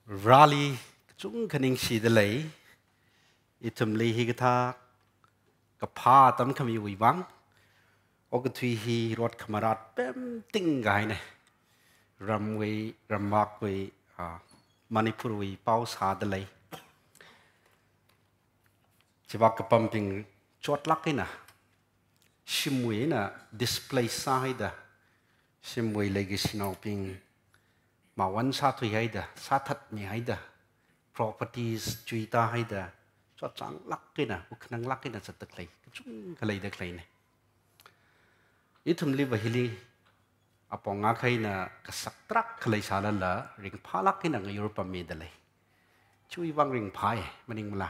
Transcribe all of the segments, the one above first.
rally chung kaning si de lei itum li hi gata kapa tam kami wiwang ogatui hi rot kamarat pem ting gai ne ramwe ramak we manipur we pau sa de lei chiwak kapam ping chot lakina shimwe na display side shimwe legacy now ping mawan sa thui haida sa that mi haida properties chuita haida cho chang lakina ukhnang lakina chataklai chung kalai da klai ne ithum li bahili aponga khaina kasakrak khalai sala la ring phalakina ng Europe me dalai chui wang ring phai maning mala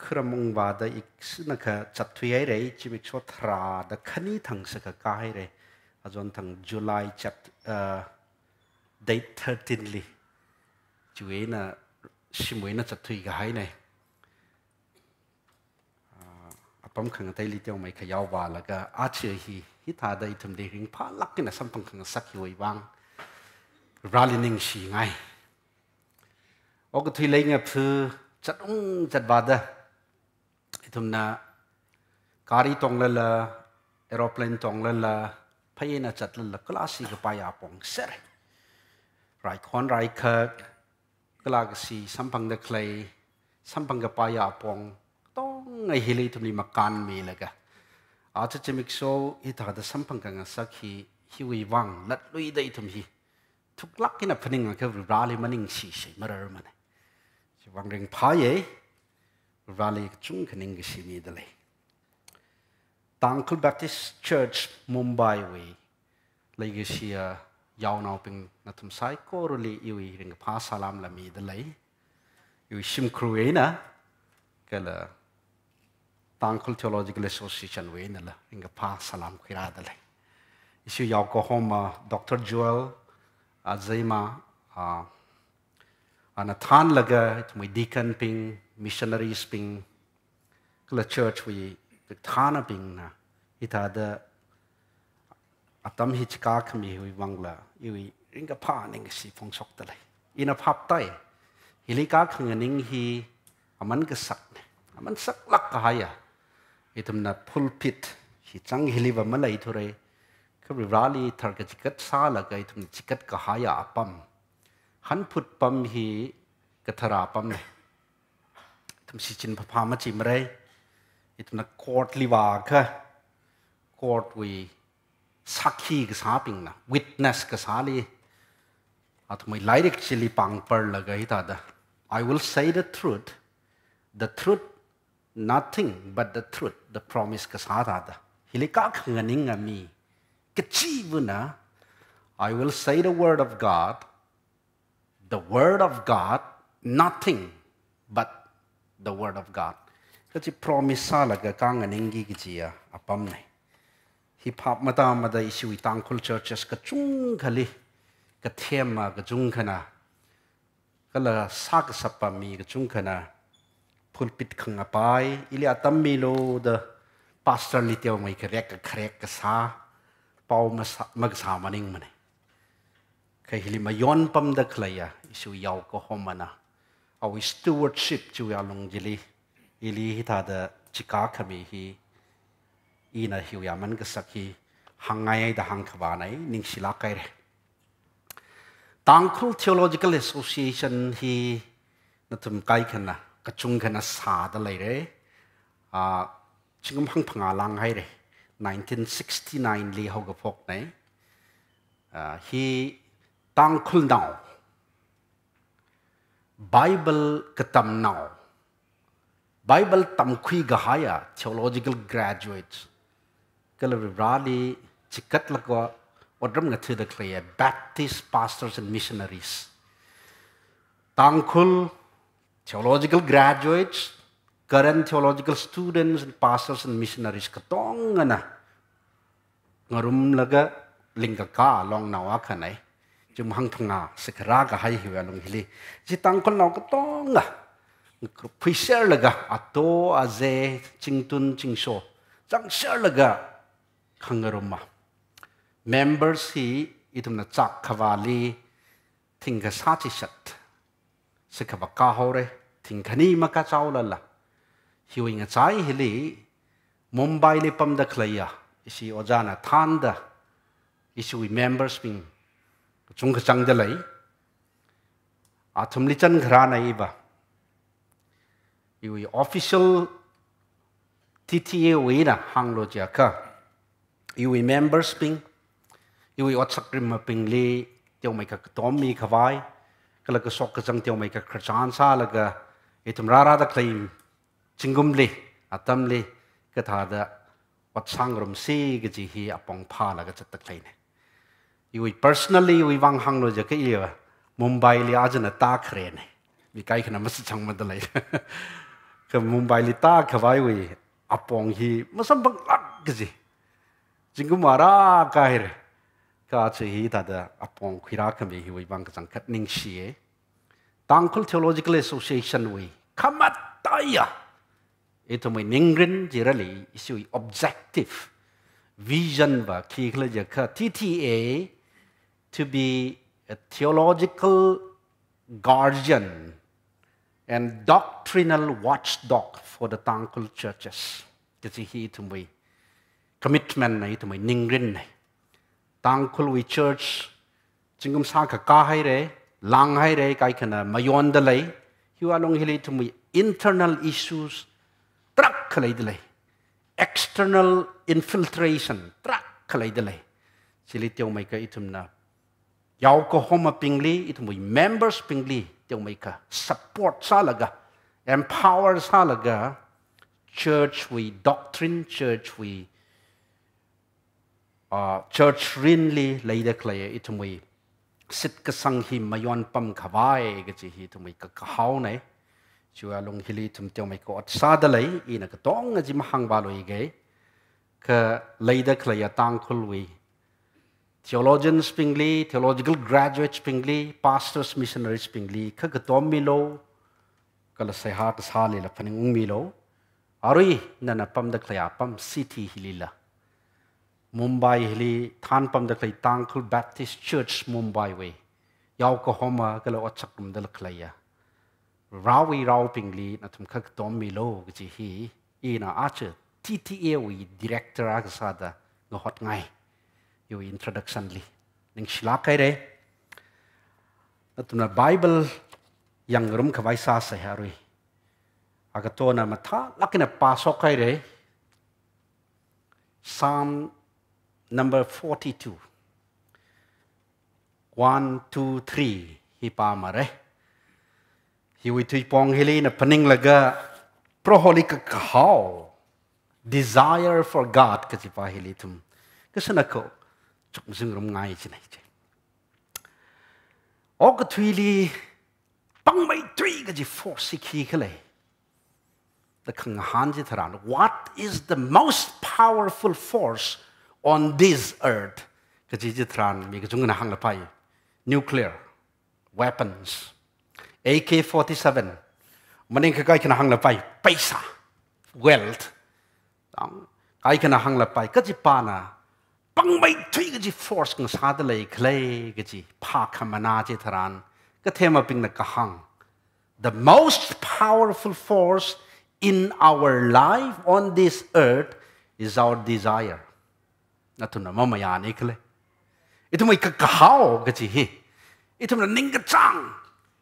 khramung wada iksnaka chathui ai rei chimik chothra da khani thang saka ka hai re ajon thang July date 13 li chuena shimwena chathui ga hai nei apam khang tai li teu mai khayau wa laga achi hi tha dai thum de ring pha lakina sampang khang sakhi oi wang ralining shi ngai og thui lei nga phu chatung chatbada thum na kari tong la aeroplane tong la phayena chatla klasi ga pa ya pong ser rai khon rai khak klagasi sampang da clay sampang ga pa ya pong tong ngai hili thumni makan me laga acha chemik so I tha da sampang ga sakhi hiwi wang lat lui dai thum hi thuklak kina phaning ka rali maning si sei marar mane si wang ring phaye rali chung khaning gi si mi dale Tangkhul Baptist Church Mumbai we legacy yaw now ping natum sai koruli iwi ring pha salam la mi dalai iwi shim kruena kala Tangkhul Theological Association we na la ring pha salam khira dalai isu yaw ko homa Dr. Joel Azema anathan laga tumi deacon ping missionaries ping kala church we thana ping na ita da atam hi chika khami hui wangla iwi ringa pha ning si phong sok talai ina phap tai hilika khangning hi aman ka sak aman sak lak ka haya itum na pulpit hi chang hiliwa malai thore khabri rali thar ka chikat sa la ga itum chikat ka haya apam han phut pam hi ka thara pam ne tum si chin pha ma chi mrai itum na court liwa kha court we sakhi ka sa ping na witness ka sa li athmai lairik chili pang par laga ita da I will say the truth nothing but the truth the promise ka sa da hilika khanganing ami kachivuna I will say the word of God nothing but the word of God kachi promise sa laga kanganing gi giya apam nei hip hop mata issue Tangkhul churches ka chung khali ka thema ka chung khana kala sak sapami ka chung khana pulpit khanga pai ili atammi lo the pastor liteo mai krek ka sa pau mag sa maning mane kai hili mayon pam da khlaya issue yaw ko homana our stewardship chu ya long jili ili hita da chika khami hi ina hiu yaman ka sakhi hangai da hang khaba nai ning sila kai re Tangkhul Theological Association hi natum kai khana kachung khana sa da lai re chingam hang phanga lang hai re 1969 li ho ga phok nai hi Tangkhul now Bible katam now Bible tam khui ga haya theological graduates kalari rali chikat lakwa odram nga thida clear Baptist pastors and missionaries Tangkhul theological graduates current theological students and pastors and missionaries katong na ngarum laga linga ka long nawa khanai chum hang thanga sikra ga hai hiwa long hili ji Tangkhul naw katong na phisher laga ato aze chingtun chingso chang share laga khangaruma members hi itumna chak khawali thing ka sachi shat se ka ka hore thing khani ma ka chaula la hiwing a chai hili Mumbai li pam da klaya isi ojana thanda isi we members ping chung ka chang da lai athum li chan ghra na iba iwi official TTA we na hanglo ja ka iwi members ping iwi otsak rim ping li tiêu mai ka tom mi khawai kala ka sok ka chang tiêu mai ka khrachan sa laga itum ra da claim chingum li atam li ka tha da wat sang rum si ga ji hi apong pha la ga chat tak lai ne iwi personally iwi wang hanglo ja ka iwa Mumbai li ajana ta khre ne mi kai khana mas chang ma da lai ka Mumbai li ta khawai wi apong hi masam bang lak ga ji chingum ara ka hi ka che hi ta da apong khira ka mi hi wi bang ka chang khat ning shi e Tangkhul Theological Association wi khamat ta ya ito may ningrin jirali isu objective vision ba ki khla ja kha TTA to be a theological guardian and doctrinal watchdog for the Tangkhul churches kasi hi ito may commitment na ito may ningrin na Tangkhul we church chingum sa ka hai re lang hai re kai kana mayon dalai hiwa long hili ito may internal issues trak khalai dalai external infiltration trak khalai dalai sili teu mai ka itum na yaw ko homa pingli itum mai members pingli teu mai ka support salaga empower salaga church we doctrine church we church rinli leida klaya itum mai sit ka sang hi mayon pam khawai ga chi hi itum mai ka KAKAHAO nai chua long hili tum teu mai ko at sa dalai ina ka tong nga ji mahang baloi ge ka leida klaya Tangkhul wi theologians pingli theological graduates pingli pastors missionaries pingli ka ka tom milo kala sai ha ka sa le la phaning ung milo arui nana pam da klaya pam city hilila Mumbai hili than pam da klai Tangkhul Baptist Church Mumbai we yaw ko homa kala otsak dum da klaya rawi raw pingli na tum khak tom milo gi hi ina ache TTA wi director ag sada go hot ngai yo introduction li ning shla kai re atuna Bible yang rum khawai sa sa harui aga to na matha lakina pasok kai re Psalm number 42 1 2 3 hi pa mare hiwi tui pong hili na paning laga PROHOLI KAKAHAO desire for God kasi pa hili tum kasi nako chuk musing rum ngai chinai che o ka tui li pang mai tui kasi force ki kale the kang han ji tharan what is the most powerful force on this earth kasi ji tharan mi ka chung na hang la pai nuclear weapons AK-47 maning ka kai kana hang la pai paisa wealth kai kana hang la pai ka ji pa na pang mai thui ka ji force ng sa da lai khlai ka ji pha khamana ji tharan ka thema ping na ka hang the most powerful force in our life on this earth is our desire natuna mama ya ni khle itu mai ka KAKAHAO ka ji hi itu na ning ka chang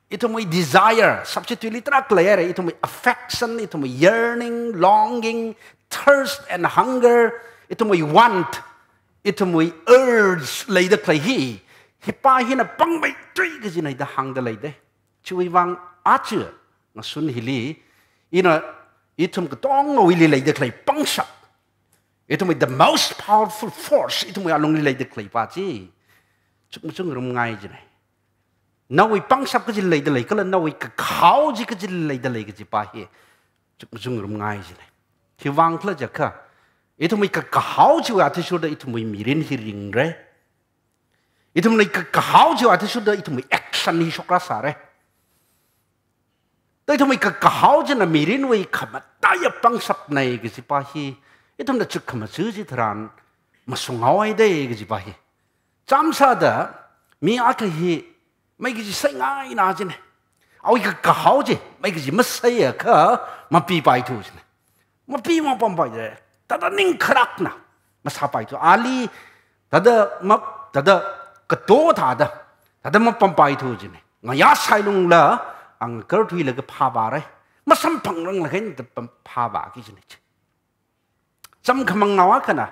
itu may desire substitute literal clear itu may affection itu may yearning longing thirst and hunger itu may want itu may urge lay da clay hi hipa hi na pang may tui ka jinay da hang da lay de chui wang achu nga sun hili ina itum ka tong wili lay da clay pang sha itu may the most powerful force itu may along lay da clay pa chi chuk chung rum ngai jinay nawi pangsap ka jil lay dalay kala nawi KAKAHAO ji ka jil lay dalay ka ji pa hi chuk jung rum ngai ji ne ki wang kla ja ka itu mai KAKAHAO ji wa thu da itu mai mirin hi ring re itu mai KAKAHAO ji wa thu da itu mai action hi shokra sa re dai itu mai KAKAHAO ji na mirin wi khama ta ya pangsap nai ka ji pa hi itu na chuk khama chu ji thran masungawai dai ka ji pa hi cham sa da mi a ka hi ไม่กี่สิ่งง่ายนะจีเนี่ยเอาอีกกะเขาจีไม่กี่ไม่ใช่อะก็มาปีไปถูกจีเนี่ยมาปีมาปั๊มไปเลยแต่ตอนนิ่งครักนะมาสาไปถูกอาลีแต่เดมาแต่เดกระโดดแต่เดมาปั๊มไปถูกจีเนี่ยงายาใส่ลงละอังเกิดที่เลยก็พาบาร์มาสัมผัสเรื่องอะไรนี่จะพาบากี่จีเนี่ยจำคำมังนาวกันนะ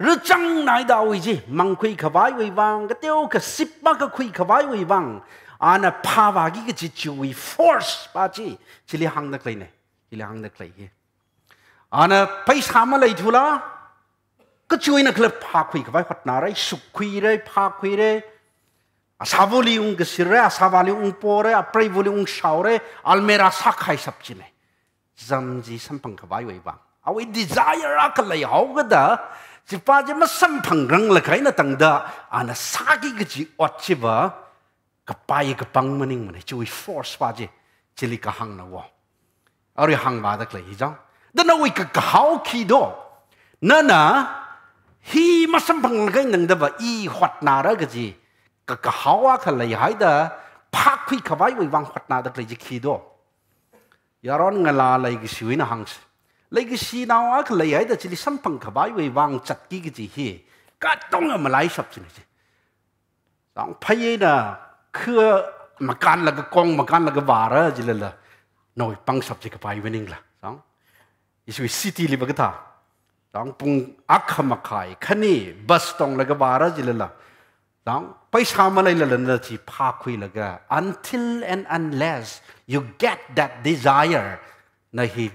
หรือจังไหนดาวอีจีมังคุยขวายวิวังก็เดียวก็สิบมากก็คุยขวายวิวังอันนั้นพาวากี้ก็จะช่วย force ป้าจีจิลิหังนักเลยเนี่ยจิลิหังนักเลยอันนั้นไปสามอะไรทุละก็ช่วยนักเลยพาคุยขวายขัดนาไรสุขคุยเลยพาคุยเลยอาซาบุลีอุงกสิเรอาซาบาลีอุงปอเรอาปริบุลีอุงชาวเรอัลเมราสักให้สับจีเนี่ยจำจีสัมพังขวายวิวังเอาไอ้ desire รักเลยเอาก็ได้จิป้าจะมาสัมพันธ์รังเลยใครน่ะตั้งแต่อันนั้นสักกี่จีอดชิบะกับไปกับปังมันนิ่งมันช่วย force ป้าจีจิลิกหังนะวะเอาเรื่องหังมาตะเลยจังแต่น่าวิกกะเขาคิดดูนั่นน่ะฮีมาสัมพันธ์เลยนั่งแต่ว่าอีหัดนาระก็จีกะเขาว่าเขาเลยให้เด้อพักคุยขวายวิวังหัดนาตะเลยจีคิดดูยารอนเงลาเลยก็ช่วยนะหังเลยก็สีน้าวก็เลยให้แต่จิลิสัมพันธ์ขบายไว้วางจัดกี่ก็จีฮีก็ต้องเอามาไล่สับจีนี่ต้องพยายามคือมาการแล้วก็กองมาการแล้วก็บาร์จิเลยละน้อยปังสับจีขบายไว้นิ่งละต้องยิ่งซิตี้ลิบก็ท่าต้องปุ่งอักขมาขายคันนี้บัสต้องแล้วก็บาร์จิเลยละต้องไปสามอะไรละนั่นจีพาคุยแล้วก็ until and unless you get that desire นะฮี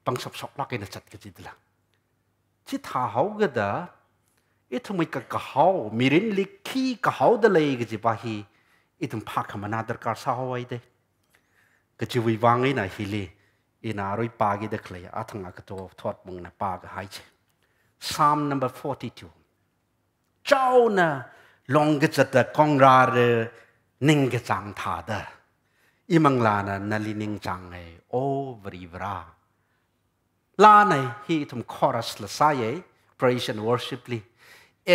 ปังสับสอกลักให้นัดจัดกันจีดละที่ท้าเขาก็ได้ทำไมกับเขามีรินลิขี้กับเขาได้เลยก็จีบาฮีทำพักมันน่าดการสาวไว้เด้ก็จะวิวังไอ้น่ะฮิลีน่ารอยปากีเด็กเลยทั้งอาก็ตัวทอดมึงน่ะปากหายใจ Psalm number 42เจ้าน่ะลองก็จะแต่กองราเรนิ่งก็จังท่าเด้อมังลาน่ะนาลีนิ่งจังไงโอ้บริวราลาในที่ทำคอรัสละสาย praise and worship li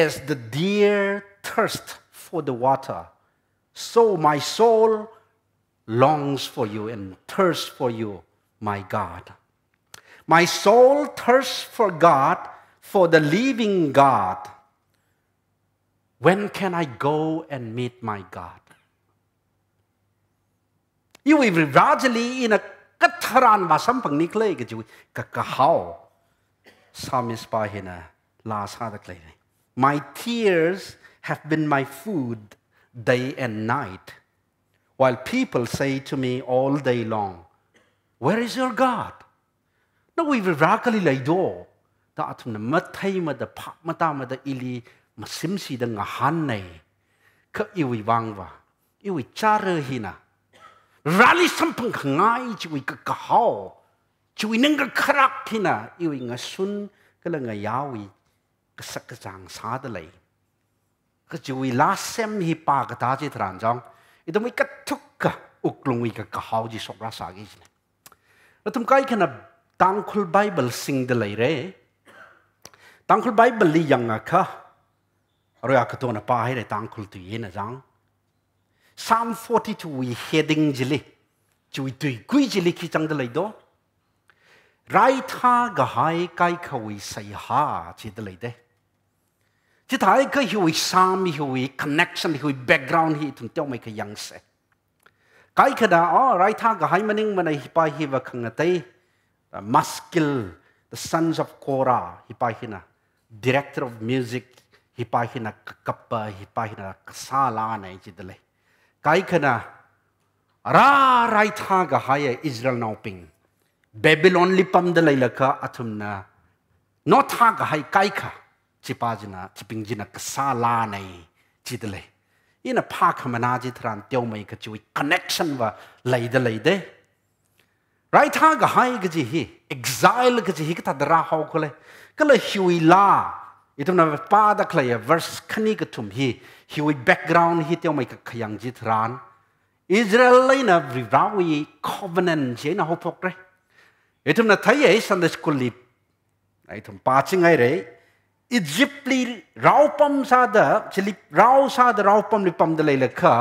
as the deer thirst for the water so my soul longs for you and thirsts for you my God my soul thirsts for God for the living God when can I go and meet my God you will gradually in aก็ทรานมาสัมพันธ์นี้เลยก็จะกะกะเขาสามีสปาเห็นลาซาตะเลย My tears have been my food day and night while people say to me all day long Where is your God นั่นวิวรักกันเลยดูแต่อาจจะมาไทยมาแต่พักมาตามมาแต่อิลีมาซิมซีดังหันในก็อีวิวังว่าอีวิจาร์หินะrally สัมพันธ์ง่ายช่วยกับเขาช่วยนึงกับครักที่น่ะอีวิงสุนก็เลยงยาวิก็สักจังสาดเลยก็ช่วยลาเซมฮิปากตาจิตรันจังอีต้องมีกระทุกกะอุกลงวิกับเขาจีสกราสากิจเนี่ยแล้วทุกคนขณะตังคุลไบเบิลสิงเดลัยเร่ตังคุลไบเบิลลียังไงคะเราอยากตัวน่ะป้าให้ได้ตังคุลตุยนะจังPsalm 42 we heading jili chui tui kui jili ki chang dalai do rai tha ga hai kai khawi sai ha chi dalai de chi thai ka hui psalm hui connection hui background hi tum teu mai ka yang se kai khada rai tha ga hai maning manai hi pa hi wa khang tai Maskil the sons of Korah hi pa hi na director of music hi pa hi na kappa hi pa hi na sala nai chi dalai kai khana ra rai tha ga haya Israel now ping Babylon lipam de lailaka athumna no tha ga hai kai kha chipajina chiping jina kasala nai chidle ina pha khamana ji thran teu mai ka chui connection wa lai de rai tha ga hai ga ji hi exile ga ji hi ka dra haw khole kala hui la itumna pa da khlaya verse khani ka thum hi hui background hi teu mai ka khayang ji thran Israel laina rivawi covenant je na hopok re itumna thai ai Sunday school li ai thum pa chingai re Egypt li raupam sa da chili rau sa da raupam li pam da lai la kha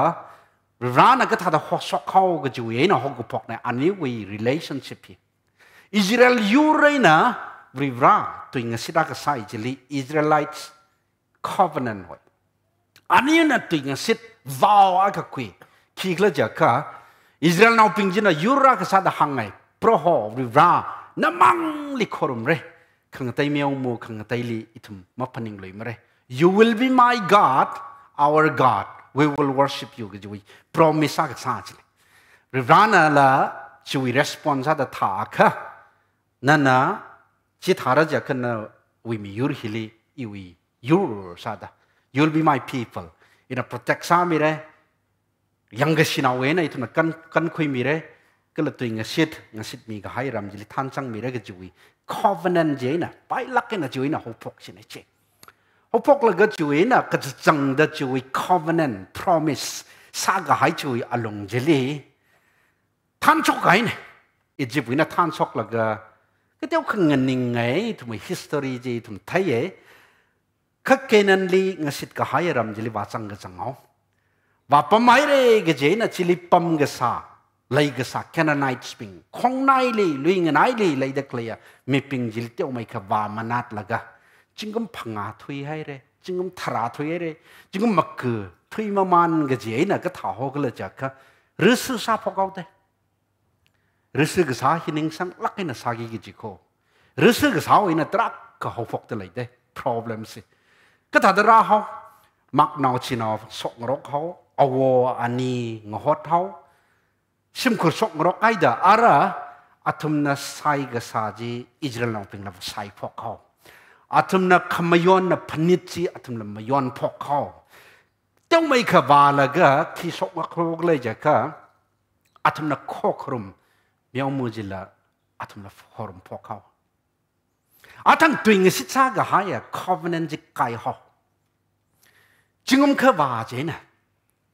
ra na cái thà đó học sọc khâu cái chú ấy nó học cái phọc này anh ấy vì relationship hi Israel Yure na vì ra tụi người sĩ đã cái sai chỉ Israelites covenant vậy anh ấy là tụi người sĩ vào cái quỷ khi cái giờ cả Israel nào ping chỉ là Yura cái sao đã hàng ngày proho vì ra nó mang lịch khorum re khang tay mèo mu khang tay li itum mapaning loi mare you will be my God our God we will worship you cái gì promise cái sao chứ vì ra là chui response đã thả cả nên là chỉ thả ra giờ cái nào we me yur hili iwi yur sao đó you will be my people in a protect sao mi re yang cái gì nào vậy này thì mà căn khui mi re cái là tụi người sit mi cái hay làm gì than sang mi re cái chui covenant gì nè phải lắc cái là chui nè hộp phok gì này chứ hộp phok là cái chui nè cái chẳng đó chui covenant promise sa cái hay chui along gì than chok cái này Egypt na than chok là cái tiêu khăng ngân ngay tụi mình history gì tụi mình thấy ấy các cái nên li người sit cái hay làm gì và chẳng cái chẳng hao và bấm máy đấy cái gì là chỉ li bấm cái sa lấy cái sa Canaanite spring không nai li lui người nai li lấy được liền mi ping chỉ tiêu mấy cái và mà nát là cái chính cũng phăng à thui hay đấy chính cũng thả thui hay đấy chính cũng mặc cửa thui mà man cái gì là cái thảo hồ cái là chắc cái rứ sư sa phao câu đấy rứ sư cái sa hình hình sang lắc cái là sa cái gì cô rứ sư cái sa ấy là trắc cái hậu phúc tới lấy đấy problem gì cái thằng đó hao mặc nào chỉ nào sọc róc hao awo ani ngọt hao sim khur sọc róc ai đó ara atum na sai cái sa gì Israel nào ping là sai phok hao atum na khamayon na panit chi atum na mayon phok hao tiêu mấy cái va là cái khi sọc róc lấy giờ cái atum na khokrum miao mu gì là atum na forum phok hao atam twing sit sa cái hay covenant gì cái hao chính ông khơi vào thế này,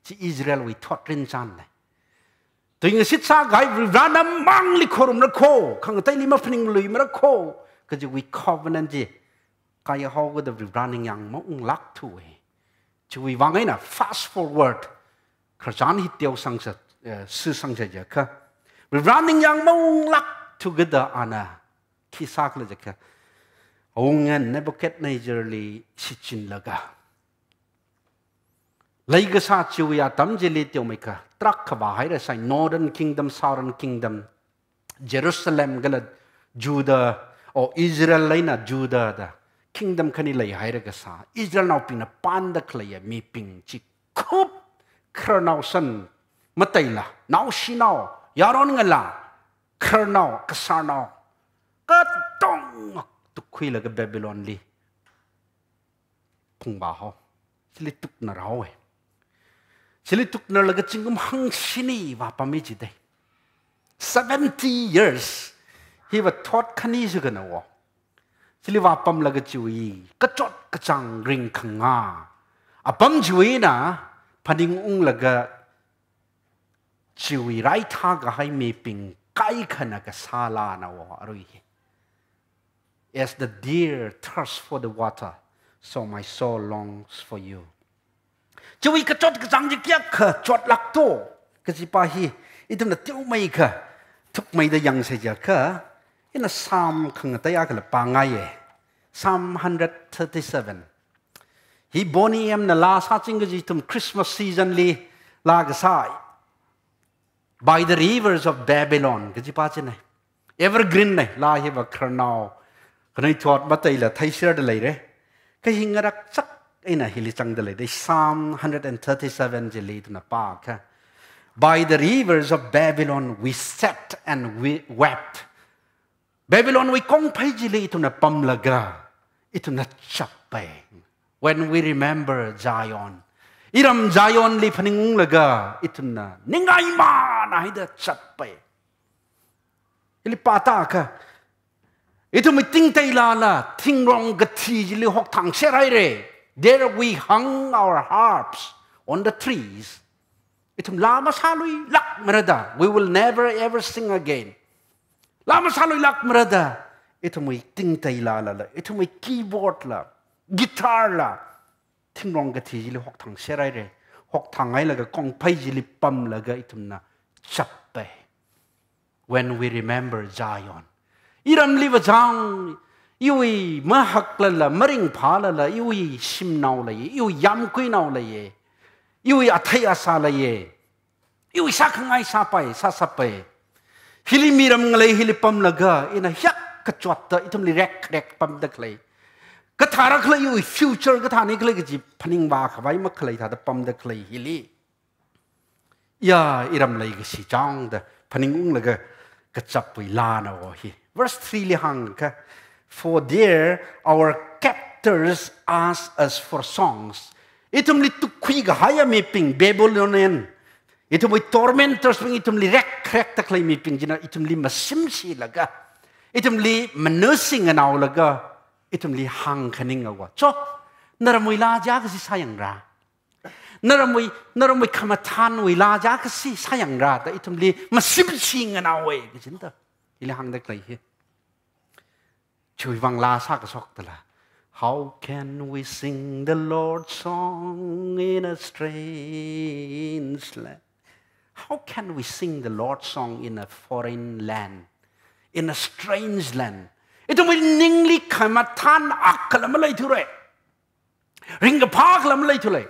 chỉ Israel vì thoát rin gian này, từ những sit sa gai vì ra nam mang li khorum nó khô, khang tay li mà phình lùi mà nó khô, cái gì vì covenant gì, cái hao cái được vì ra những yang mong lắc thôi, chỉ vì vang ấy là fast forward, khởi gián hít tiêu sang sệt, sư sang sệt giờ cơ, vì ra những yang mong lắc together ana, khi sa cái giờ cơ, ông nghe Nebuchadnezzar li sitchin laga. Lấy cái sao chui à tấm chỉ li tiêu mấy cái trắc cái bà hay là sai Northern Kingdom, Southern Kingdom, Jerusalem cái là Judah, or Israel lấy là Judah đó, Kingdom cái này lấy hay là cái sao Israel nào pin là pan đất lấy mi pin chỉ cướp khờ nào sân mất tay là nào xí nào yaron ngay là khờ nào cái sao nào cái tông tụt khuy là cái Babylon li phùng bảo họ chỉ li tụt nở rồi chỉ li tụt nở là cái chính cũng hăng xí và bám gì đây 70 years he was taught khani sự cái nào chỉ li và bám là cái chui cái chót cái chang ring khang nga à bám chui na phading là cái chui rai tha cái hai mi ping kai khana cái sala nào rồi as the deer thirsts for the water so my soul longs for you chui cái chót cái chang gì kia khờ chót lạc to cái gì pa hi item là tiêu mày khờ thúc mày đã yang sẽ giờ khờ in a psalm khang tay cái là pa ngay Psalm 137 hi boni em na la sa ching cái gì tum Christmas season li la cái sai by the rivers of Babylon cái gì pa trên này evergreen này la hi và kernau cái này thọt bắt tay là thay sửa được lấy đấy cái hình ra sắc ấy là hili chăng được lấy đấy Psalm 137 chỉ lấy tụi nó pa cả by the rivers of Babylon we sat and we wept Babylon we công phải chỉ lấy tụi nó pam là ga itu na chap bay when we remember Zion iram Zion li phaning là ga itu na ningai ma na hida chap bay ili pata ka itu mi ting tay la ting rong ga thi li hok thang se rai re there we hung our harps on the trees itu lama salui lak merada we will never ever sing again lama salui lak merada itu mi ting tay la itu mi keyboard la guitar la ting rong ga thi li hok thang se rai re hok thangai laga kong phai jili pam laga itumna chappe when we remember Zion iram liva jang yui mahak la maring phala la yui sim naw la ye yui yam kui naw la ye yui athai asa la ye yui sakhangai sa pai sa sa pai hilimiram ngalai hilipam laga ina hyak kachwat itum li rek pam da klai ka thara khlai yui future ka thani khlai ji phaning ba khawai ma khlai tha da pam da khlai hili ya iram lai ga si chang da phaning ung laga ka chap pui la na wo hi verse 3 li hang ka for there our captors ask us for songs itum li tu khui ga haya me ping Babylonian itum li tormentors ping itum li rek ta khlai me ping jina itum li masim si laga itum li manusing anaw laga itum li hang khaning awa cho naramui la ja ka si sayang ra naramui khamathan wi la ja ka si sayang ra da itum li masim sing anaw we gijin ta ili hang da klai hi chui wang la sa ka sok ta la how can we sing the Lord's song in a strange land how can we sing the Lord's song in a foreign land in a strange land itu mai ningli khamathan akal malai thure ring ka phak lam lai thure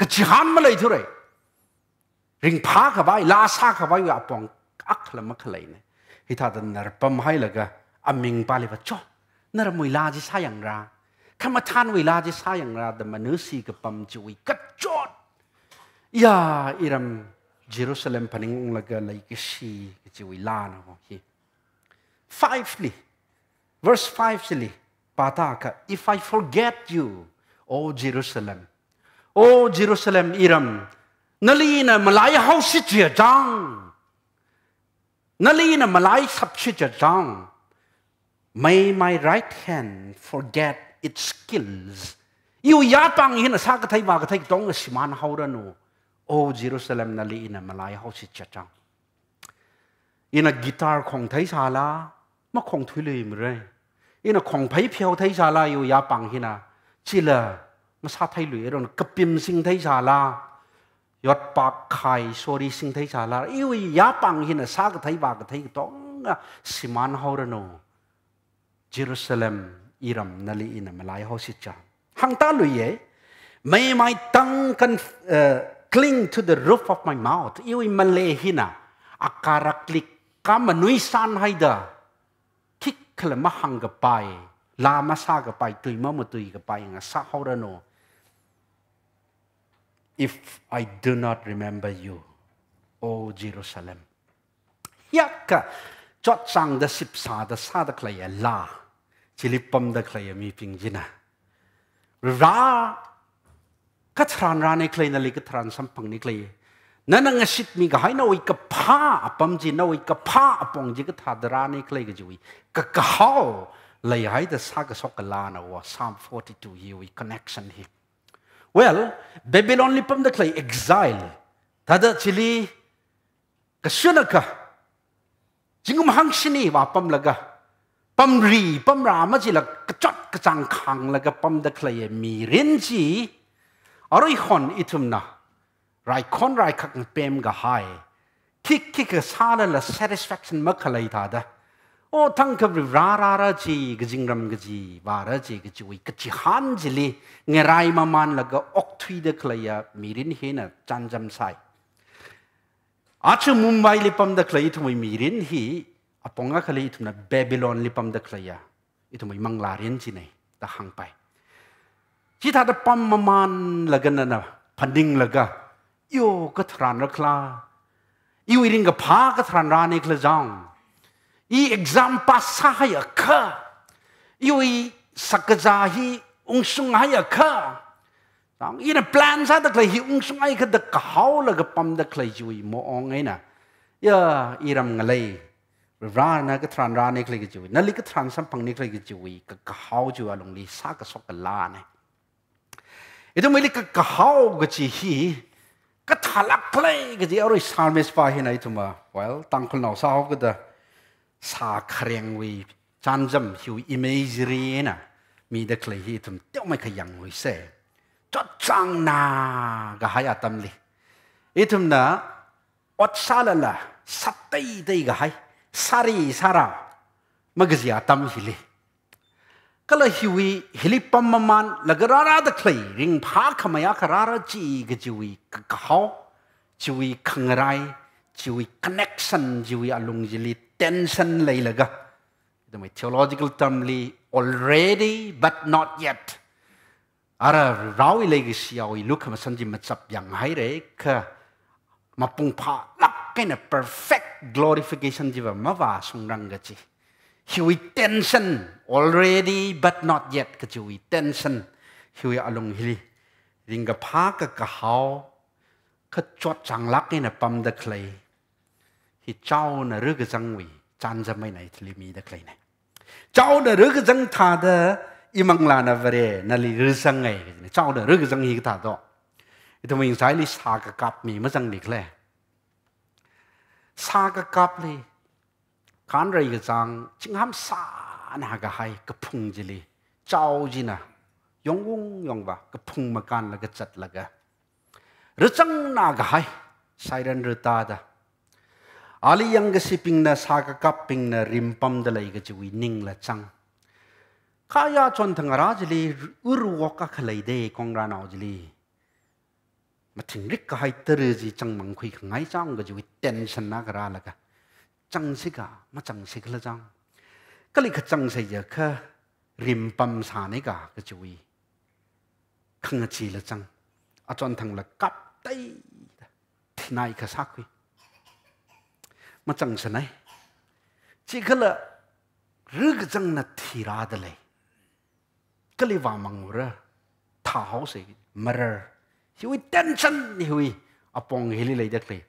ka chihan malai thure ring pha ka bai la sa ka bai wa pong akal ma khalai ne hita dan nar pam hai laga aming pali ba cho nar mui la ji sayang ra khamathan wi la ji sayang ra da manusi ka pam chui ka chot ya iram Jerusalem paning laga lai ki si ki chui la na ho hi 5 verse 5 sili pataka if I forget you O Jerusalem iram nalina malai house chi jang nalina malai sap chi jang may my right hand forget its skills you ya pang hin sa ka thai ba ka thai tong siman haura no O Jerusalem nalina malai house chi jang ina guitar khong thai sala ma khong thui le mi re ina khong phai phiao thai sala yu ya pang hina chila ma sa thai lui ron kapim sing thai sala yot pak khai sori sing thai sala yu ya pang hina sa ka thai ba ka thai tong siman haura no Jerusalem iram nali ina malai ho si cha hang ta lui ye may my tongue can cling to the roof of my mouth yu male hina akaraklik kamanui san haida kik kala mahang ga pai la masa ga pai tui ma tui ga pai nga sa haura no if I do not remember you O Jerusalem yakka chot sang da sip sa da klaya la chilipam da klaya mi ping jina ra katran ra ne klay na li katran sampang ni klay nanang asit mi ga hai na oi ka pha apam ji na oi ka pha apong ji ka thadra ni klay ga ji KAKAHAO lay hai da sa ka sok la na wa Psalm 42 hi connection hi well Babylon li pam da klay exile tada chili ka shunaka jingum hang shini wa pam laga pam ri pam ra ma ji la ka chot ka chang khang laga pam da klay mi rin ji aroi khon itumna rai khon rai khak pem ga hai kik ka sa la satisfaction ma khalai ta da o tangkhul ra ji gijingram gaji ba ra ji gaji wi ka chi han ji li ngerai ma man laga ok thui de khlaya mirin hena chanjam sai achu Mumbai li pam da khlai thumai mirin hi aponga khali thumna Babylon li pam da khlaya itumai manglarin ji nei ta hang pai chi tha da pam ma man laga na panding laga yo ka thran ra khla yu ring ga pha ka thran ra ne khla jang I exam passa haya ka yui sakaja hi ungsung haya ka tang ina plan sa da klai hi ungsung ai ka da ka hau la ga pam da klai yui mo ong ai na ya iram ngalai ra na ka tran ra ne klai ga yui na li ka tran sam pang ne klai ga yui ka hau ju along li sa ka sok ka la ne ito mai li ka hau ga chi hi ka thalak klai ga ji aroi psalmist pa hi na ituma well tangkhul nau sa ho ga da sa khreng wi chanjam hiu imagery na mi da klai hi tum teu mai khayang wi se จดจังนากะหายอาตมลีอิทุมนะอดซาลละสัตย์ได้กะหายสารีสาระมกจีอาตมฮิลีก็เลยฮิวิฮิลิปัมมันละกราราดคลีริงพาขมายากราราจีกจิวิกะเขาจิวิขังไรจิวิคอนเนคชั่นจิวิอารมณ์จิลิเทนชันเลยละกะแต่ไม่ theological term ลี already but not yet อะไรเราอีเลยก็เสียวอีลูกมาสันจิมาจับอย่างไรเลยค่ะมาปุ่งพาลักกันเนี่ย perfect glorification จิว่ามาว่าสงรังกะจีฮิวิเทนชัน already but not yet ก็จิวิเทนชันฮิวิอารมณ์ฮิลิริงกับพากะกะเขาก็จดจังลักกันเนี่ยปั๊มตะเคลฮิเจ้าเนี่ยเรื่องจังวิจานจะไม่ไหนทลีมีตะเคลเนี่ยเจ้าเนี่ยเรื่องจังท่าเดอิมังลานาเวเรนั่นลีเรื่องจังไงเจ้าเนี่ยเรื่องจังฮิกท่าดอกทำไมยังใช้ลิสากะกับมีมาจังนิกเลยสากะกับเลยการเรียกจังจิงห้ามสานหากะให้กระพุงจิลีเจ้าจีน่ะยงวงยงบ่ากระพุงมากันแล้วก็จัดแล้วก็เรื่องจังนากะให้ไซเรนเรือตาดาอาลียังก็สิปิงน่ะสากะกับปิงน่ะริมปั๊มเดลัยก็จะวินิ่งละจังข้ายาจนทั้งราจิลีอุรุวกะขลัยเดกองรานาจิลีมาถึงริกก็ให้เตอร์จีจังมังคุยไงจังก็จะวิเทนชันนักราละก็จังสิกะมาจังสิกละจังก็เลยก็จังเสียแค่ริมปั๊มสานิกาก็จะวิขังจีละจังอาจนทั้งละกับไตที่นายก็สักวิมาจังสนายจีก็ละรึกจังนัดที่ราดเลยก็เลยว่ามังเรท้าเขาสิมาเรฮิวิเทนชันฮิวิอปองฮิลิเลยเด็กเลย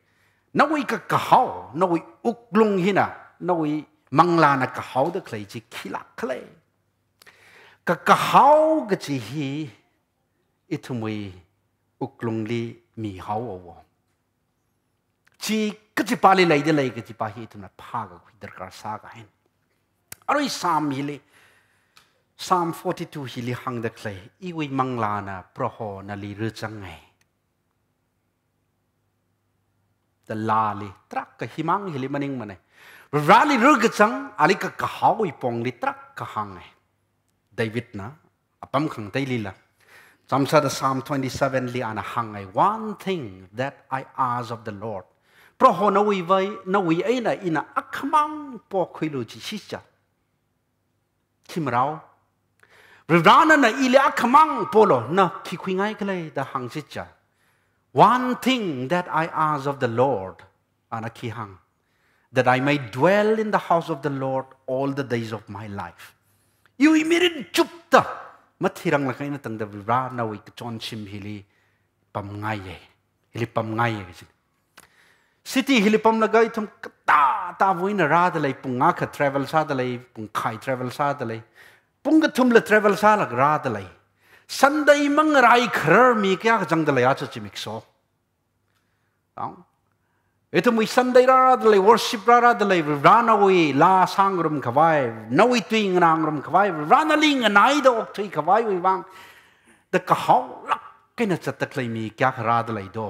นวิกะกะเขานวิอุกลุงหินะนวิมังลานะกะเขาเด็กเลยจีขี้ลักเลยกะเขาก็จีฮีอิทุมวยอุกลุงลีมีเขาเอาวจีก็จีปาลีเลยเด็กเลยก็จีปาฮีทุนพาก็คุยเด็กกระซากเห็นอะไรสามฮิลิPsalm 42 ฮิลิหังเด็กเลยอีวิมังลานะพระโหนาลีรู้จังไงแต่ลาลีตรักกับหิมังฮิลิมันเองมันเองราลีรู้กจังอาลิกะกะหาวอีปองลีตรักกะหังไงเดวิดนะอปั๊มขังไตลีละจำสัตย์ Psalm 27 ลีอานะหังไง one thing that I ask of the Lord พระโหนาวิไว้นาวิไอ้น่ะอินะอักมังปอกคุยลูจิชิจาที่เราร้านนั้นอีเล่ขมังโปโลนะคิดคุยง่ายก็เลยแต่หังสิจ้า one thing that I ask of the Lord อันนั้นคิดหัง that I may dwell in the house of the Lord all the days of my life อยู่อีมิรินจุบตามาที่รังละกันนั่นตั้งแต่ร้านนั้นวิกจอนชิมฮิลีปั๊มง่ายฮิลีปั๊มง่ายกันสิสิที่ฮิลิปัมละก็อีทุ่มตาวินราดเลยปุ่งงาข travel ซาดเลยปุ่งไข่ travel ซาดเลยปุ่งก็ทุ่มเลย travel ซาลักราดเลยสันได้มังไรครามีแค่จังเดเลยอาจจะจิมิกโซเอตุมีสันได้ราดเลย worship ราดเลยร้านเอาไว้ลาสังรมขวายนาวิตุยงนางรมขวายร้านลิงนายดอกที่ขวายไว้บ้างแต่ก็เขาลักกินจัดตะเลยมีแค่ราดเลยดู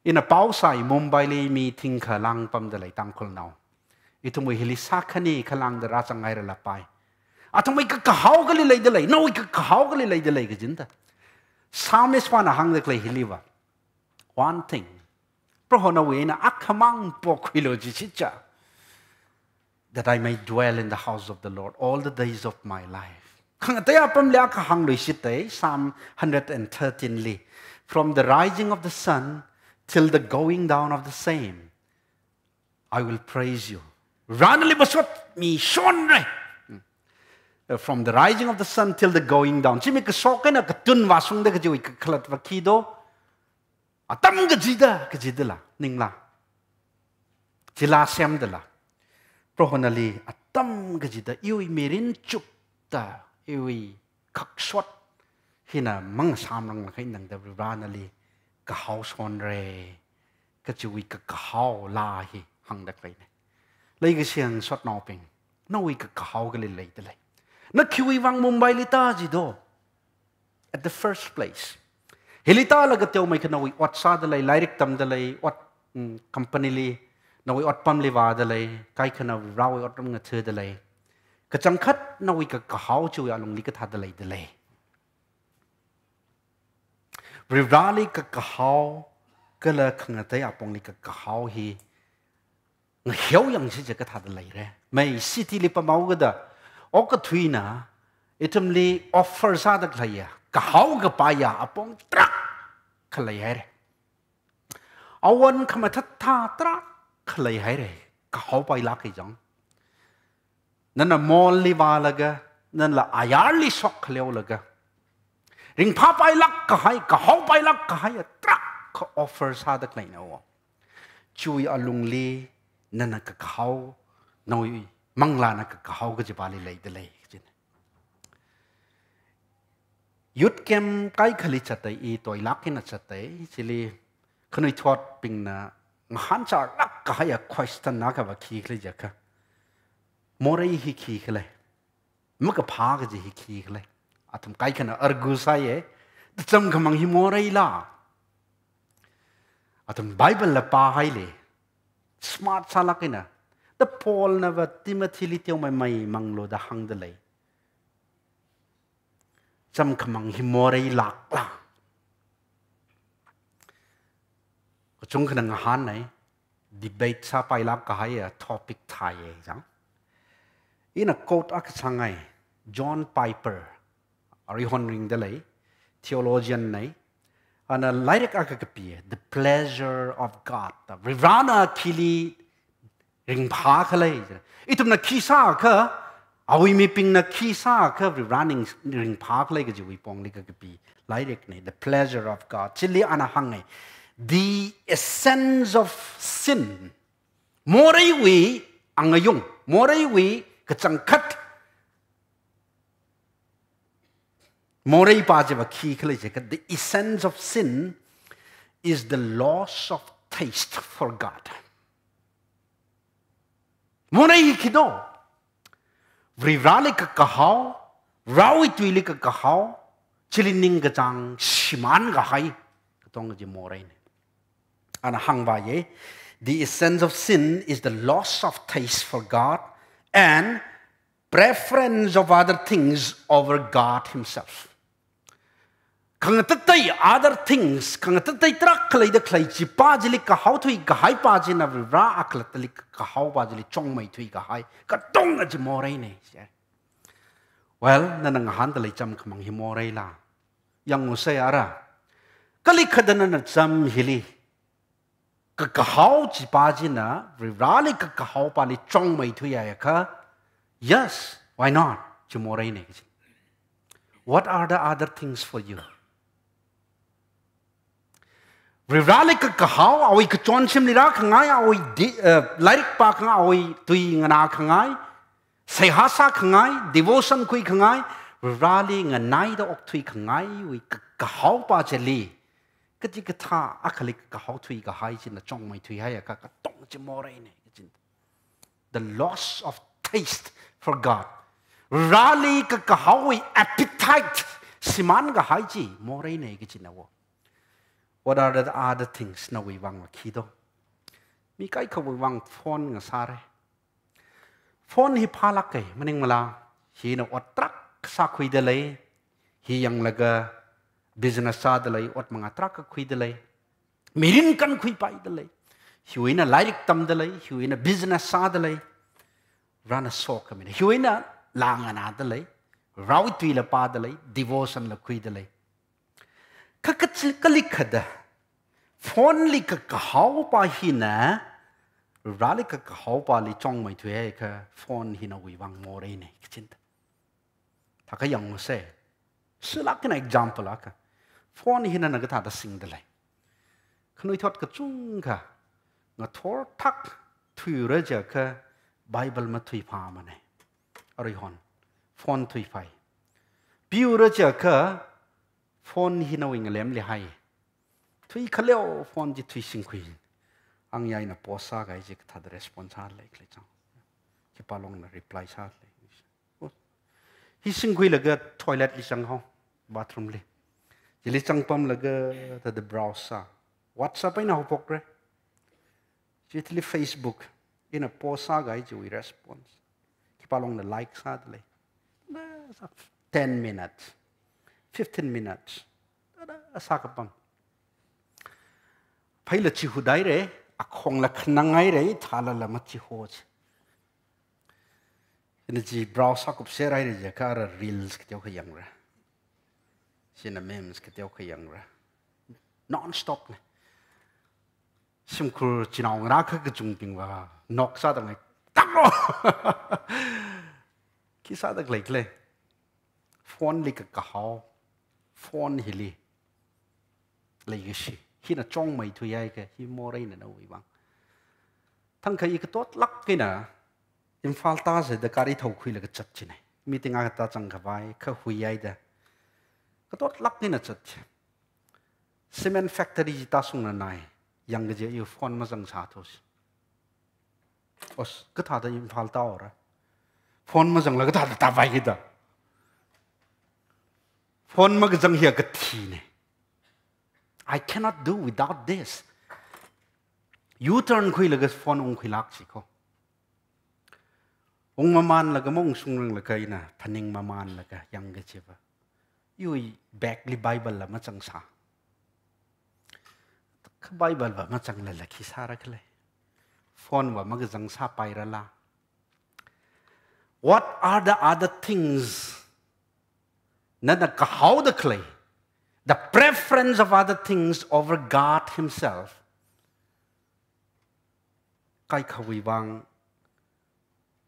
อินะเป้าใส่มุมไบลีมีทิ้งขลังปั๊มเดลัยตังคนเอาอิทุมวยฮิลิสักขณีขลังเดราจังไงเรลับไปอาทำไมก็กะเขาก็เลยเดลัยน้อยก็กะเขาก็เลยเดลัยก็จินตาสามิสวานะหังเดกเลยฮิลิวะ one thing เพราะคนเอาไว้นะอักขมังปกวิโลจิชิจา that I may dwell in the house of the Lord all the days of my life ขังแต่ปั๊มเลี้ยกหังเลยสิเตย Psalm 113 ลี from the rising of the sun till the going down of the same I will praise you ร้านอะไรมาสดมีชนเลย from the rising of the sun till the going down ที่มีกระสอบกันนะกระตุนวาสุงเด็กจะวิ่งขลัดวักขีโดอาตั้มกระจิดละนิ่งละจิลาเซมเดละเพราะคนนี้อาตั้มกระจิดอีวิมีรินจุบตาอีวิขักสวดที่น่ะมังสามรังละให้หนังเดร้านนี้กะเขาสอนเรก็จะวิกะเขาลาฮีหังดักเลยเนี่ยเลยก็เสียงสดนอเป็งน้องวิกะเขาก็เลยนักคิววังมุมไบลิตาจิโด at the first place Helita laga teo mai kana wi wat sa dalai lairik tam dalai wat company li na wi wat pam li wa dalai kai kana rawi wat nga the dalai ka changkhat na wi ka kahau chu ya long li ka tha dalai dalai rivali ka kahau kala khanga tai apong li ka kahau hi nga hiao yang si ka tha dalai re mai city li pa mau ga da o ka thuina itam li offer sa da klaya kahau ga pa ya apong trak khalai hai re awan khama that tha trak khalai hai re kahau pai la kai jang nana mol li wa laga nan la ayar li sok khleo laga ring pha pai lak ka hai kahau pai lak ka hai trak ka offer sa da klai na wo chui alung li nana ka kahau noi mangla na ka kahau ga jibali lai de lai Yut kem kai khali chatai I toy lakin na chatai chili khnoi thot ping na ngahan char lak ka haya question na ka ba khi khle jaka morai hi khi khle maka pha ga ji hi khi khle atham kai khana argu sa ye cham khamang hi morai la atham bible la pa hai le smart sa lakina the Paul na va Timothy li teu mai manglo da hang de lai cham khamang hi morai lak la ko chung khana nga han nai debate sa pai lak ka hai a topic thai e jang in a quote ak changai John Piper ari hon ring de lai theologian nai ana lairek ak ka pi the pleasure of God the rivana khili ring pha khalai itum na khisa kha awi mi ping na khisa kha running ring park like ji wi pong like ka pi lairek ne the pleasure of God chili ana hang ne the essence of sin morai wi angayung morai wi ka changkhat morai pa je ba khi khle je ka the essence of sin is the loss of taste for God morai kido Vrivali ka kahau, rawi tuili ka kahau, chilining ka jang shiman ka hai, katong ji moray ne. Ana hang ba ye, the essence of sin is the loss of taste for God and preference of other things over God Himself. Kang tatay other things, kang tatay trak kalay da kalay ji pa jili kahau tui kahai pa jina vrivra aklatali kahau pa jili chong may tui kahai, katong ji moray ne. Well, nanang handalay jam kamang hi moray la. Yang usay ara, kalikhadan na jam hili, kakahau ji pa jina vrivrali kakahau pa li chong may tui ayaka, yes, why not? Ji moray ne. What are the other things for you? Rivrali ka kahau awi ka chon sim lira khangai awi lairik pa khangai awi tui ngana khangai sehasa khangai devotion kui khangai rivrali nganai da ok tui khangai wi ka kahau pa cheli kati ka tha akhali ka kahau tui ka hai chin na chong mai tui hai ka ka tong chi morai ne chin the loss of taste for God rivrali ka kahau wi appetite siman ga hai chi morai ne ki chin na wo What are the other things na we wang kido? Mi kai ka we wang phone nga sare. Phone hi phalak kai maning mala hi na otrak sa khui de lei hi yang laga business sa de lei ot mga trak ka khui de lei mirin kan khui pai de lei hi na lairik tam de lei hi na business sa de lei rana sok ka mi hi na langana de lei rawi tui la pa de lei devotion la khui de lei kakachil kalikhada phone li ka kahau pa hina rali ka kahau pa li chong mai thue ka phone hina wi wang more ne kichinta thaka yang mo se sila kana example aka phone hina na ga tha sing de lai khnoi thot ka chung ka nga thor thak thui ra ja ka bible ma thui pha ma ne ari hon phone thui phai piu ra ja ka phone hi na wing lem le hai thui khaleo phone ji thui sing khui ang yai na posa ga ji ka thad response ha le kle chang ki palong na reply sa le hi sing khui la ga toilet li chang ho bathroom le chỉ lấy chẳng pom là cái the browser WhatsApp ấy nào bốc rồi chỉ lấy Facebook in a post sa cái chỉ response khi ba long là like sa đấy 10 minutes 15 minutes đó sa cái pom phải là chỉ hụt đấy đấy không là khả năng ấy đấy thà là mất chỉ hụt nên chỉ browser cũng sẽ ra đấy cả reels cái tiêu khuyang ra xin là memes cái tiêu khuyang ra non stop này xem cứ chỉ nào ngã cái trung bình và nóc sa đằng này tắc rồi khi sa đằng nàyเลยphone lấy cái KAKAHAO phone hi li lấy cái gì khi nào trong mấy thứ ấy cái khi mua đây là đâu vậy bang thằng cái cái tốt lắc cái nào em phá ta sẽ được cái đi thầu khui là cái chất gì này meeting ai ta chẳng cái vai cái hui ấy đó cái tốt lắc cái nào chất cement factory ta sung là này yang cái gì yêu phone mà chẳng sao thôi os cái thằng đó em phá ta rồi phone mà chẳng là cái thằng ta vai cái đó phone mà cái chẳng hiểu cái gì này I cannot do without this. U-turn khui là cái phone ông khui lắc chỉ có. Ông mà man là cái mong sung là cái na, thanh mà man là cái yang cái gì vậy? Yêu back li Bible là mà chẳng sao. Cái Bible và mà chẳng là khi sao ra cái này. Phone và mà cái chẳng sao bay ra la. What are the other things? Nên là KAKAHAO được cái the preference of other things over God Himself. Cái khẩu vang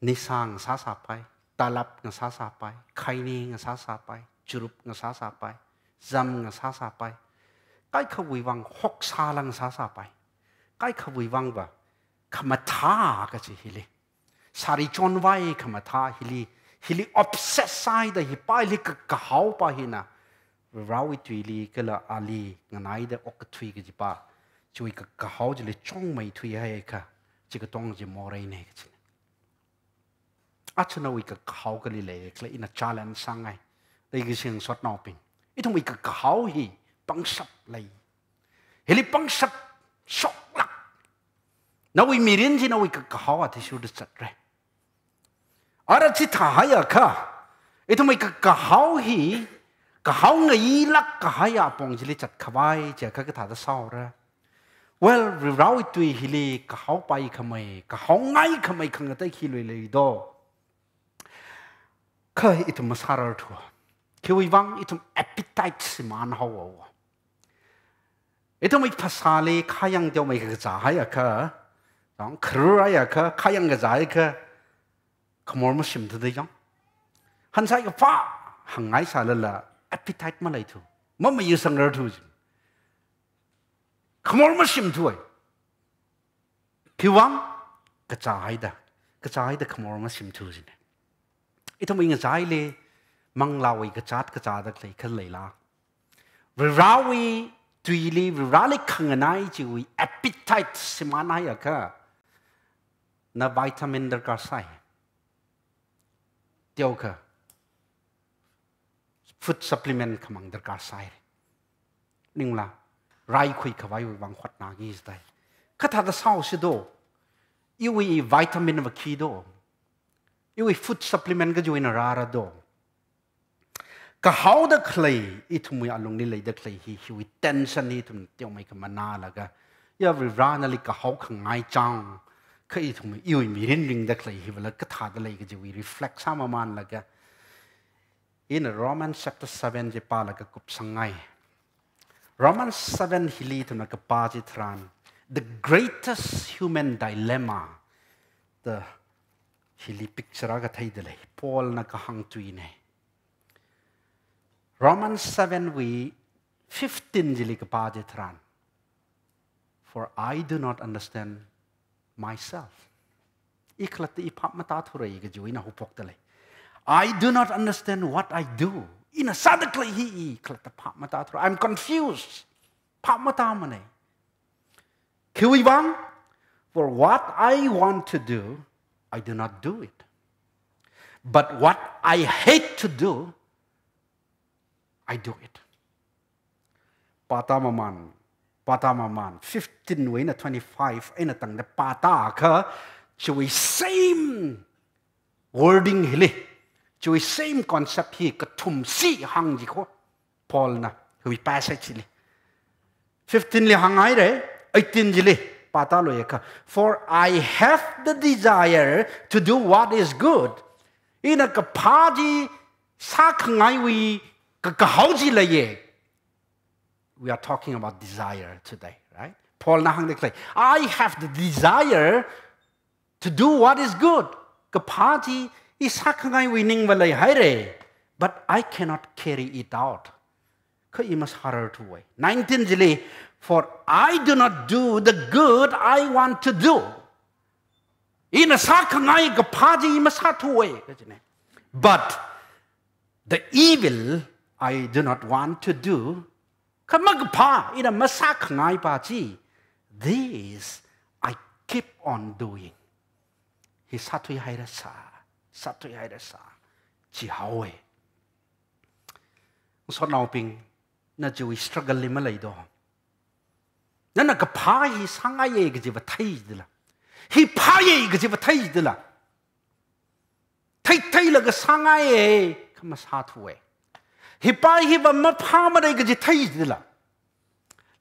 nisang sa sa pai, talap ng sa sa pai, kaini ng sa sa pai, churup ng sa sa pai, zam ng sa sa pai. Cái khẩu vang hok sa lang sa sa pai. Cái khẩu vang ba kamatha cái gì hili. Sari chon vai kamatha hili obsessai da hi pai li KAKAHAO pa hina. Rawi tui li cái là ali nganai de ok tui cái gì ba chui cái KAKAHAO chỉ là trong mấy tui hay cả chỉ cái tông chỉ mò này này cái à cho nên cái KAKAHAO cái lệ cái in a challenge sang ngay đây cái chuyện sót nào pin ít thông cái KAKAHAO hi bằng sập lại hi bằng sập sốc lắc nào vì miền chỉ nào cái KAKAHAO thì suy được rồi ở đây chỉ thà ya cả ít thông cái KAKAHAO hi KAKAHAO ngay lắc KAKAHAO bông chỉ lấy chặt khawai chỉ cái thằng đó sao ra well rau tui hili KAKAHAO bay khamai KAKAHAO ngay khamai khang tay khi lười đó khơi itum masarar thua khi vang itum appetite siman hao itum ik pasale khayang tiêu mai cái giá hay à dong khruai à khayang cái giá hay khamor mà sim thế dong han sai cái pha hàng ngày sao là appetite mà lại thôi, mà yêu sang rồi thôi, không mà sim thôi, khi vắng cái trái đó không mà sim thôi gì, ít thôi mình trái le mang lao cái trái đó cái lấy la, rồi rawi tùy li rồi rali khang nai chỉ appetite siman hay à cả, na vitamin đó cả sai, tiêu cả food supplement kamang darkar sai ningla rai khui khawai wang khot na gi stai khatha da sau se do iwi vitamin wa ki do iwi food supplement ga join ra do KAKAHAO da khlei ithumui alung ni lei da khlei hi tension ni thum teu mai ka mana laga ya ri rana li KAKAHAO khangai chang khai thumui iwi mi rin ring da khlei hi wala katha da lei ga ji reflect sama man laga in Romans chapter 7 je pa la ka kup sangai Romans 7 hili tu na ka pa ji thran the greatest human dilemma the hili picture ga thai de Paul na ka hang tui ne Romans 7 we 15 jili ka pa ji thran for I do not understand myself iklat ipap mata thurai ga joina hupok de I do not understand what I do. In a sadakli hi I'm confused. Pamata Kiwibang, for what I want to do, I do not do it. But what I hate to do, I do it. pata maman 15 way na 25 ay na tang na pata ka chui same wording hili chui same concept hi ka thum si hang ji ko Paul na hui passage li 15 li hangai re 18 ji li pata lo ya ka for I have the desire to do what is good ina ka phaji sa khangai wi ka kahau ji la ye. We are talking about desire today, right? Paul nahang declare, I have the desire to do what is good. Kapati isakangai winning walay haire, but I cannot carry it out. Ka imas harder to way. 19 jili, for I do not do the good I want to do. Ina sakangai kapati imas hatu way. But the evil I do not want to do. Kamagpa ina masak ngai pa chi. This I keep on doing. He satui hairasa, chi hawe. So now ping na jui struggle lima lay do. Na nakapa hi sangaye gajiba thai dila. Hi paye gajiba thai dila. Thai laga sangaye kamas hatwe. Hipai hiba maphamare gaji thai dila.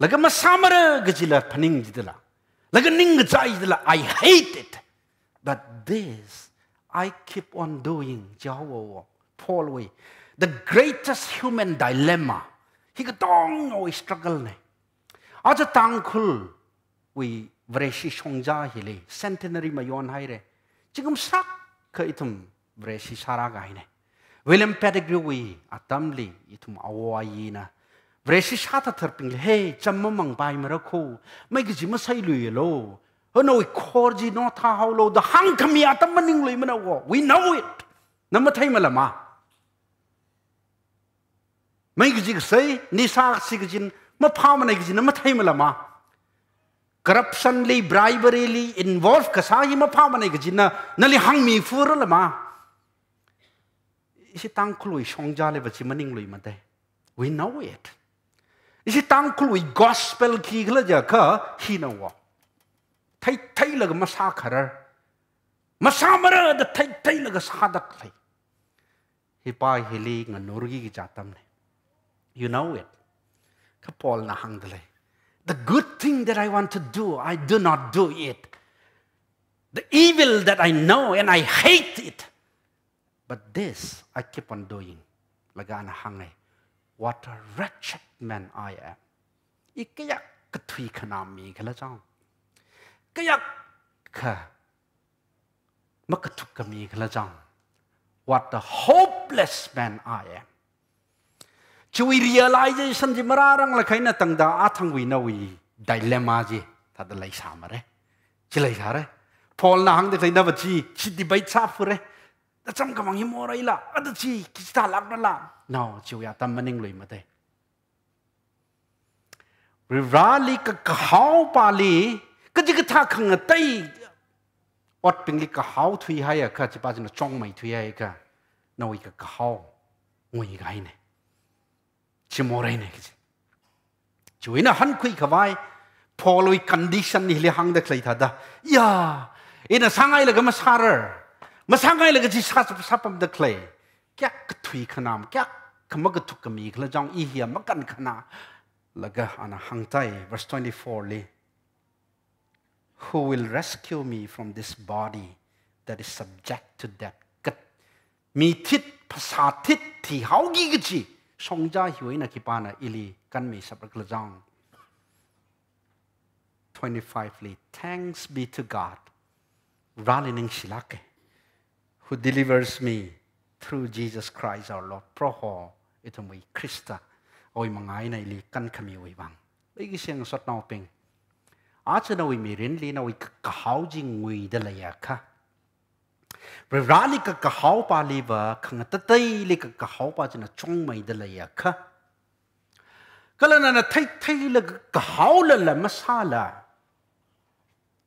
Laga masamara gajila paning dila. Laga ning gajai dila. I hate it. But this I keep on doing. Jawo Paul way. The greatest human dilemma. He got always struggle ne. Aja Tangkhul we vreshi Shongzan hili centenary mayon haire. Jigum sak ka itum vreshi saraga ne. William Pettigrew atamli itum awayina. Vreshi shata terping hey chamamang bai marako. May gaji masay lo. No we korji no ta haulo the hang kami atamaning lo manawo. We know it. Namatay malama. May gaji say nisa sigajin mapamanay gaji namatay malama. Corruption li bribery li involved kasahi mapamanay gaji na nalihang mi furo lama. Isi Tangkhul Shongzan le bachi maning lui mate. We know it. Isi Tangkhul gospel ki gla ja ka hi na wa. Thai lag masakharar. Masamara the thai lag sadak thai. Hi pai hili nganurgi ki jatam ne. You know it. Ka Paul na hangdale. The good thing that I want to do, I do not do it. The evil that I know and I hate it. But this I keep on doing. Lagana hangai. What a wretched man I am. Ikaya katui kanami kalajang. Kaya ka makatukami kalajang. What a hopeless man I am. Chui realization ji mararang la kaina tangda athang wi na wi dilemma ji tadalai samare. Chilai sare. Paul na hang de kaina bachi chidi bai chapure. The some come on him or ila, other chi, Kista Lagna. No, Chuya Tamaning Limate. Rivali Kakahao Pali, Kajikatakang a tay. What Pinglika how to hire Kachipas in a chong my to yaika. No, we kakao. We gaine. Chimorene. Chuina Hanqui Kavai, Paul we condition nearly hung the Claytada. Ya, in a sangai like a masharer. Masangay laga ji sapam the clay. Kyak tui kanam, kyak kamagatukami, klajang ihia, makan kana. Laga ana hangtai, verse 24 li. Who will rescue me from this body that is subject to death? Kat mi tit pasatit ti haugi gaji. Shongzan hiwina kipana ili kan mi sapaklajang. 25 li. Thanks be to God. Ralining shilake. Who delivers me through Jesus Christ our Lord. Proho itumwi Krista oy mangay na ili kan kami wibang. Igi siyang sot na uping. Acha na mirin li na wi kakahao jing wi dalaya ka. Rali kakahao pa liba kang tatay li kakahao pa jina chong may dalaya ka. Kala na tay la kakahao la masala.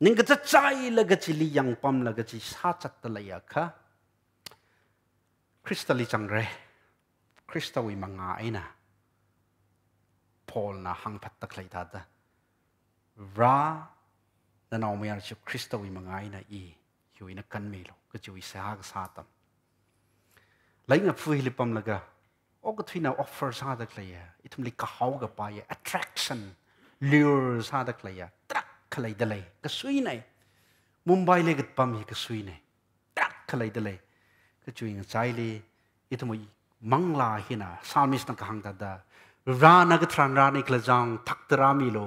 Ninga tatay la gachili yang pam la gachi sachat dalaya ka. Krista li changre. Krista wi mga ina. Paul na hang phat tak lai ta da ra na naw me chu Kristo wi mangai na I hui na kan me lo ka chu I sa sa tam lai nga phui li pam laga o ka thina offer sa da klai ya itum li ka hau ga pa ya attraction lure sa da klai ya trak khlai da lai ka sui nai Mumbai le gat pam hi ka sui nai trak khlai da lai ka chu ing chai li itum mangla hina psalmist na ka hang da ra na ga tran ra ni kla jang thak tra mi lo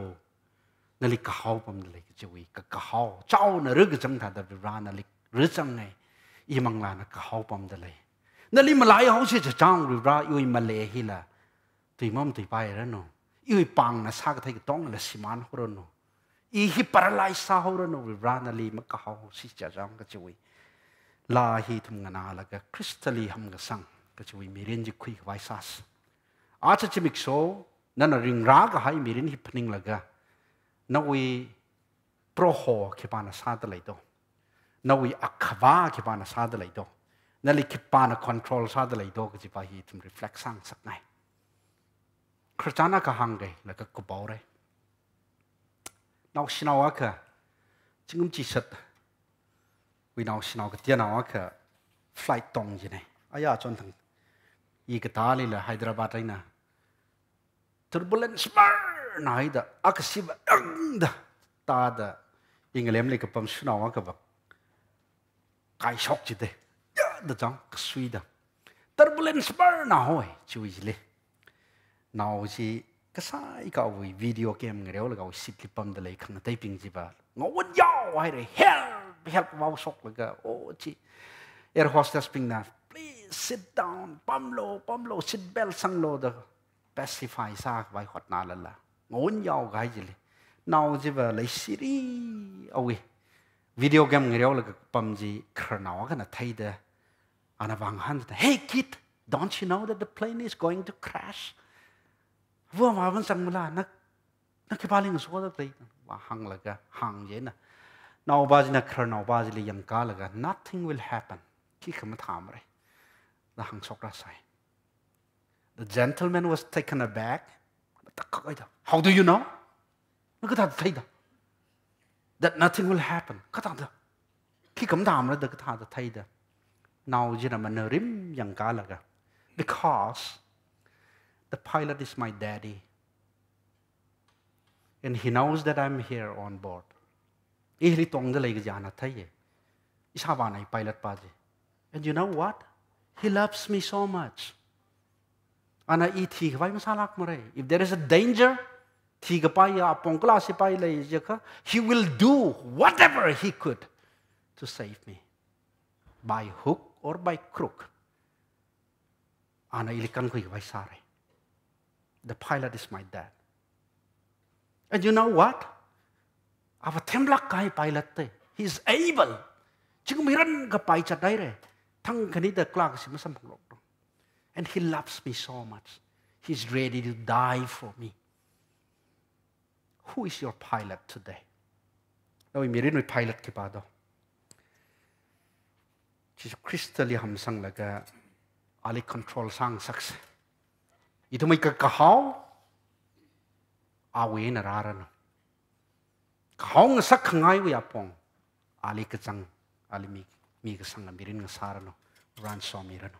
na li ka hau pam da lai ka chu ka hau chau na ru ga jam tha da ra na li ru chang nai I mangla na ka hau pam da lai na li malai hau se chang ru ra yoi male hi la tui mom tui pai ra no yoi pang na sa ka thai ka tong la siman ho ro no I hi paralyze sa ho ro no ru ra na li ma ka hau si cha jang ka chui la hi thum nga na la ka crystally ham ga sang ka chui mi ren ji khui vai sas a cha chimik so na na ring ra ga hai mi ren hi phning la ga na wi proho ke pa na sa da lai do na wi akhwa ke pa na sa da lai do na li kipa na control sa da lai do ka ji pa hi tum reflect sang sak ngai Kristana ka hang ge la ka ku bau re nau sinawa ka chingum chi sat wi nau sinaw ka tia nawa ka flight tong ji ne aya chon thang I ka ta li la Hyderabad ai na turbulence mar na ai da akasiba da ta da inglem le ka pam sinawa ka ba kai shok ji de da jang sui da turbulence bar na hoi chui le now ji ka sai ka wi video game ngreu la ga sip li pam da le khang tai ping ji ba ngawon yaw hai re help wow sok la ga o chi air hostess ping na please sit down pam lo sit belt sang lo da pacify sa vai hot na la ngawon yaw ga ji le now ji ba le siri awi video game ngreu la ga pam ji khnawa ga na thai da Anavang hand, hey kid, don't you know that the plane is going to crash? Vua ma ban sang mula na ke paling so da plane wa hang laga hang ye na. Now ba ji na khar now ba ji li yang ka laga nothing will happen. Ki kham tham re. Da hang sok ra sai. The gentleman was taken aback. How do you know? Na ka ta thai da. That nothing will happen. Ka ta da. Ki kham tham ra da ka ta da thai da. Now jina manarim yang kalaga because the pilot is my daddy and he knows that I'm here on board. Ihli tong da lagi jana thaye. Isaba nai pilot pa ji. And you know what? He loves me so much. Ana ithi vai masalak mo re. If there is a danger, thi ga pa ya apong kla si pai lai jaka, he will do whatever he could to save me. By hook or by crook. Ana ilikan ko vai sare. The pilot is my dad. And you know what? Ava temblak kai pilot te. He is able. Ching miran ga pai chat dai re. Thang kani da klak si masam lok. And he loves me so much. He's ready to die for me. Who is your pilot today? Now mirin with pilot ke pa do. Jesus Christally ham sang laga ali control sang saks. Itu mai KAKAHAO awe na raran. KAKAHAO nga sak ngai wi apong ali kachang ali mi ka sang mirin nga sarano ran so mirano.